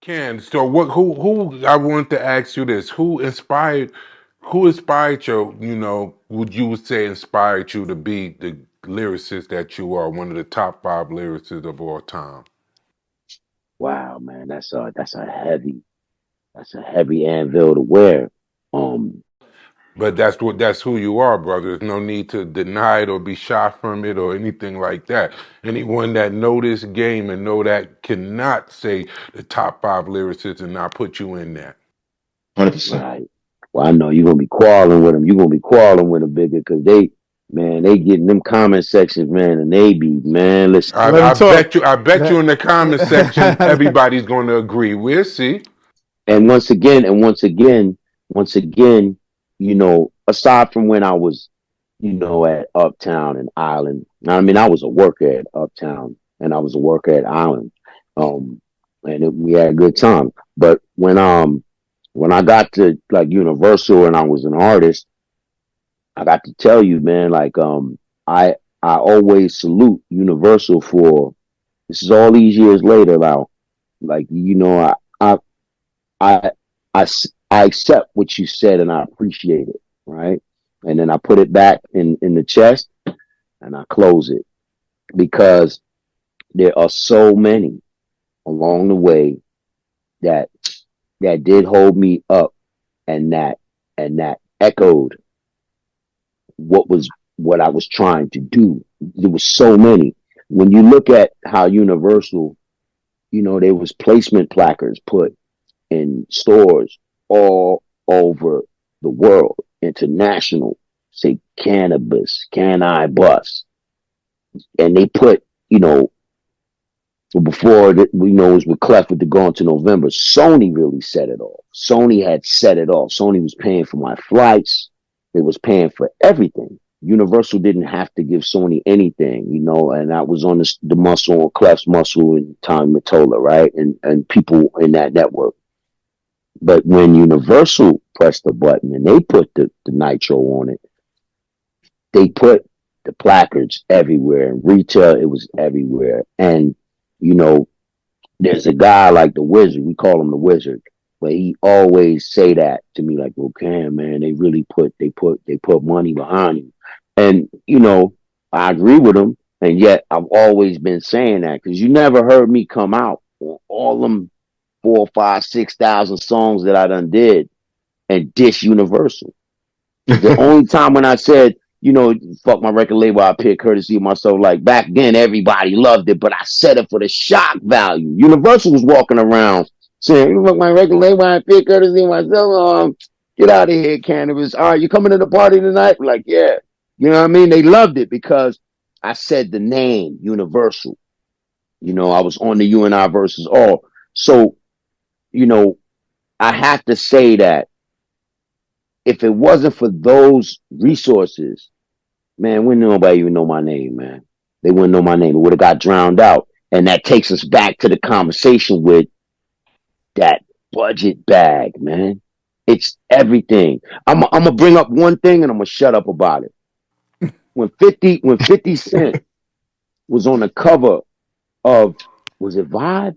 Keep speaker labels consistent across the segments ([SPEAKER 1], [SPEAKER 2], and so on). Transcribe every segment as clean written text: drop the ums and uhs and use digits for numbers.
[SPEAKER 1] So what? Who? I want to ask you this: Who inspired you? Would you say inspired you to be the lyricist that you are? One of the top five lyricists of all time.
[SPEAKER 2] Wow, man, that's a heavy anvil to wear. Um,
[SPEAKER 1] But that's who you are, brother. There's no need to deny it or be shy from it or anything like that. Anyone that know this game and know that cannot say the top five lyricists and not put you in that.
[SPEAKER 3] 100%.
[SPEAKER 2] right. Well, I know you're gonna be quarreling with them. You're gonna be quarreling with them, bigger, because man, they get in them comment sections, man, and they be, man, listen.
[SPEAKER 1] I,
[SPEAKER 3] Let him
[SPEAKER 1] I bet
[SPEAKER 3] talk.
[SPEAKER 1] you. I bet you
[SPEAKER 3] Let-
[SPEAKER 1] in the comment section, everybody's going to agree. We'll see.
[SPEAKER 2] And once again, aside from when I was, at Uptown and Island, I mean, I was a worker at Uptown and I was a worker at Island, um, we had a good time. But when I got to like Universal and I was an artist, I got to tell you, man, like I I always salute Universal for this is all these years later now. Like I I I accept what you said and I appreciate it, right? And then I put it back in the chest and I close it because there are so many along the way that did hold me up and that echoed what I was trying to do. There was so many. When you look at how Universal, there was placement placards put in stores all over the world, international, say cannabis, can I bust? And they put, before that we know it was with Clef with the Gone to November, Sony really set it off. Sony had set it off. Sony was paying for my flights. They was paying for everything. Universal didn't have to give Sony anything, and that was on the muscle, on Clef's muscle and Tommy Mottola, right? And people in that network. But when Universal pressed the button and they put the nitro on it, they put the placards everywhere. In retail, it was everywhere. And, you know, there's a guy like the Wizard, we call him the Wizard, but he always say that to me, like, okay, man, they really put money behind you. And, I agree with him. And yet I've always been saying that because you never heard me come out on all them 4, 5, 6,000 songs that I done did and dish Universal. The only time when I said, fuck my record label, I pick courtesy of myself. Like back then, everybody loved it, but I said it for the shock value. Universal was walking around saying, "You fuck my record label, I pick courtesy of myself." Get out of here, Canibus. All right, you coming to the party tonight? We're like, yeah. You know what I mean? They loved it because I said the name Universal. I was on the UNI versus all. So, you know, I have to say that if it wasn't for those resources, man, wouldn't nobody even know my name, man. They wouldn't know my name. It would have got drowned out. And that takes us back to the conversation with that budget bag, man. It's everything. I'm gonna bring up one thing and I'm gonna shut up about it. When 50 Cent was on the cover of was it Vibe?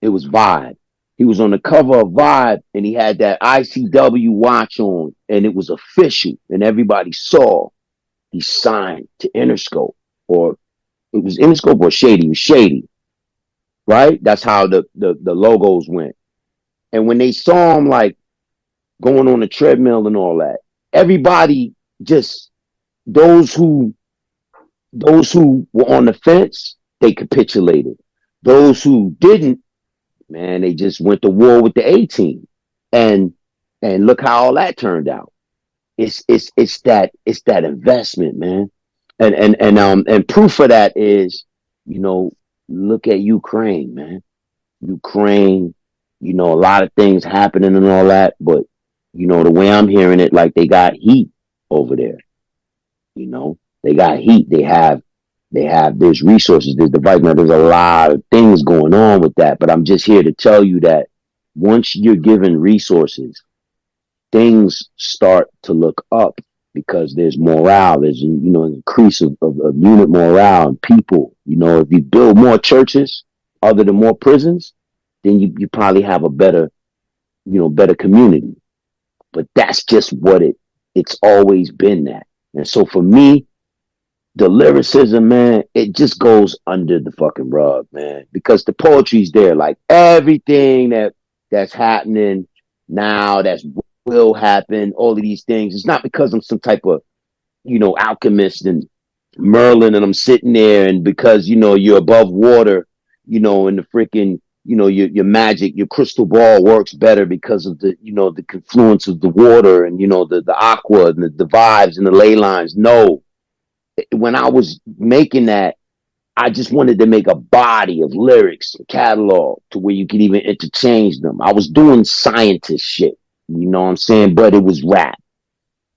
[SPEAKER 2] It was Vibe. He was on the cover of Vibe and he had that ICW watch on and it was official and everybody saw he signed to Interscope or it was Interscope or Shady. It was Shady, right? That's how the logos went. And when they saw him like going on the treadmill and all that, everybody just those who those who were on the fence, they capitulated. Those who didn't, man, they just went to war with the A team. And look how all that turned out. It's that investment, man. And proof of that is, you know, look at Ukraine, man. Ukraine, a lot of things happening and all that, but the way I'm hearing it, like they got heat over there. They got heat. There's resources, there's device. Now there's a lot of things going on with that, but I'm just here to tell you that once you're given resources, things start to look up because there's morale, there's an increase of unit morale and people. If you build more churches other than more prisons, then you probably have a better, better community. But that's just what it's always been that. And so for me, the lyricism, man, it just goes under the fucking rug, man, because the poetry's there. Like everything that's happening now, that's will happen, all of these things. It's not because I'm some type of, alchemist and Merlin and I'm sitting there and because, you're above water, and the freaking, your magic, your crystal ball works better because of the, the confluence of the water and, the aqua and the vibes and the ley lines. No, when I was making that, I just wanted to make a body of lyrics, catalog to where you could even interchange them. I was doing scientist shit, you know what I'm saying? But it was rap.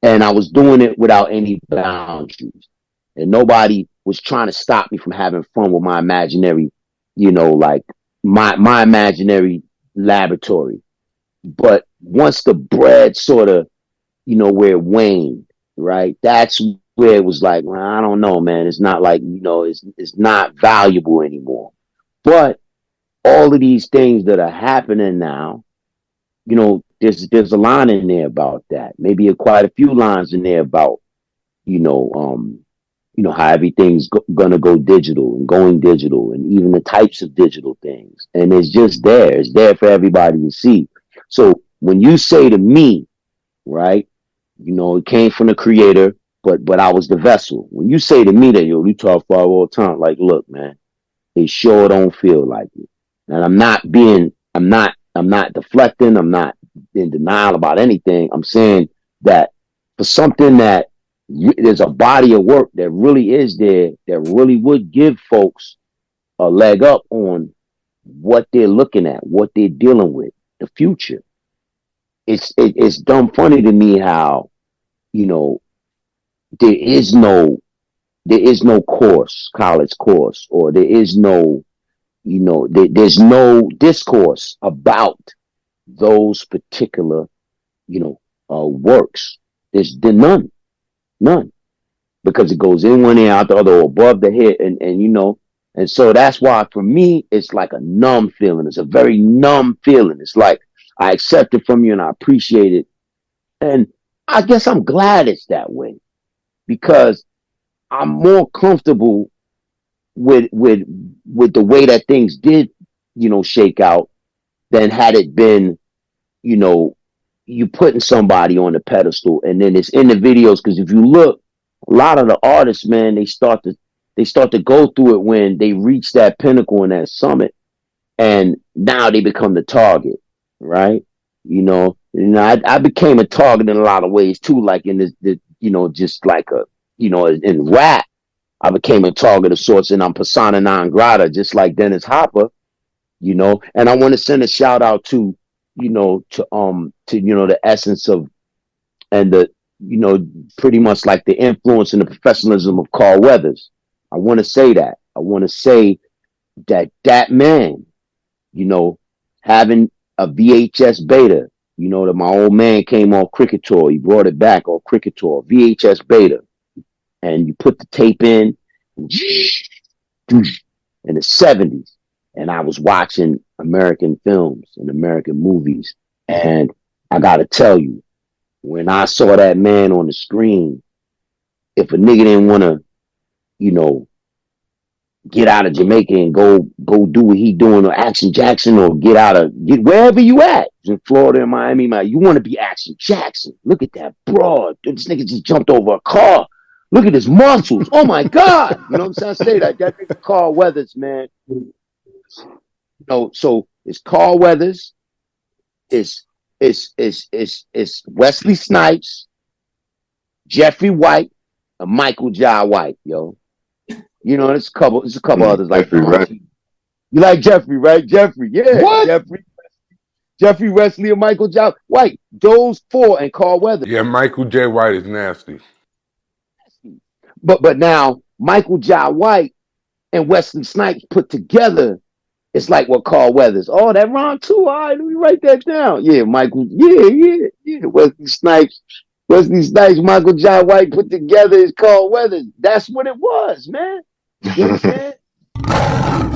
[SPEAKER 2] And I was doing it without any boundaries. And nobody was trying to stop me from having fun with my imaginary, like my imaginary laboratory. But once the bread sort of, where it waned, right? That's where it was like, well, I don't know, man. It's not like, it's not valuable anymore. But all of these things that are happening now, there's a line in there about that. Maybe quite a few lines in there about, you know, um, how everything's gonna go digital and going digital, and even the types of digital things. And it's just there. It's there for everybody to see. So when you say to me, right, it came from the creator, but I was the vessel. When you say to me that, you talk for all the time, like, look, man, it sure don't feel like it. And I'm not deflecting. I'm not in denial about anything. I'm saying that for something that there's a body of work that really is there that really would give folks a leg up on what they're looking at, what they're dealing with, the future. It's dumb funny to me how, you know, there is no course, college course, or there is no, there's no discourse about those particular, works. There's none, because it goes in one ear out the other, or above the head, and and so that's why for me it's like a numb feeling. It's a very numb feeling. It's like I accept it from you and I appreciate it, and I guess I'm glad it's that way because I'm more comfortable with the way that things did, shake out than had it been, you know, you putting somebody on the pedestal and then it's in the videos. Because if you look, a lot of the artists, man, they start to go through it when they reach that pinnacle and that summit, and now they become the target, right? I became a target in a lot of ways too, like in this, just like in rap. I became a target of sorts, and I'm persona non grata, just like Dennis Hopper, And I want to send a shout out to, the essence of and the, pretty much like the influence and the professionalism of Carl Weathers. I want to say that. I want to say that man, having a VHS beta, that my old man came off Cricketor. He brought it back off Cricketor, VHS beta, and you put the tape in in the 70s, and I was watching American films and American movies, and I gotta tell you, when I saw that man on the screen, if a nigga didn't want to, you know, get out of Jamaica and go do what he doing, or Action Jackson, or get wherever you at, in Florida and Miami, you want to be Action Jackson. Look at that broad. This nigga just jumped over a car. Look at his muscles. Oh my God. You know what I'm saying? I say that nigga Carl Weathers, man. So it's Carl Weathers, it's Wesley Snipes, Jeffrey White, and Michael Jai White, yo. There's a couple others like
[SPEAKER 3] Jeffrey, right?
[SPEAKER 2] You like Jeffrey, right? Jeffrey, yeah.
[SPEAKER 3] What?
[SPEAKER 2] Jeffrey Wesley and Michael Jai White. Those four and Carl Weathers.
[SPEAKER 1] Yeah, Michael J. White is nasty.
[SPEAKER 2] But now Michael Jai White and Wesley Snipes put together, it's like what Carl Weathers. Oh, that rhyme too. All right, let me write that down. Yeah, Michael. Yeah. Wesley Snipes, Michael Jai White put together is Carl Weathers. That's what it was, man. You know what I'm saying?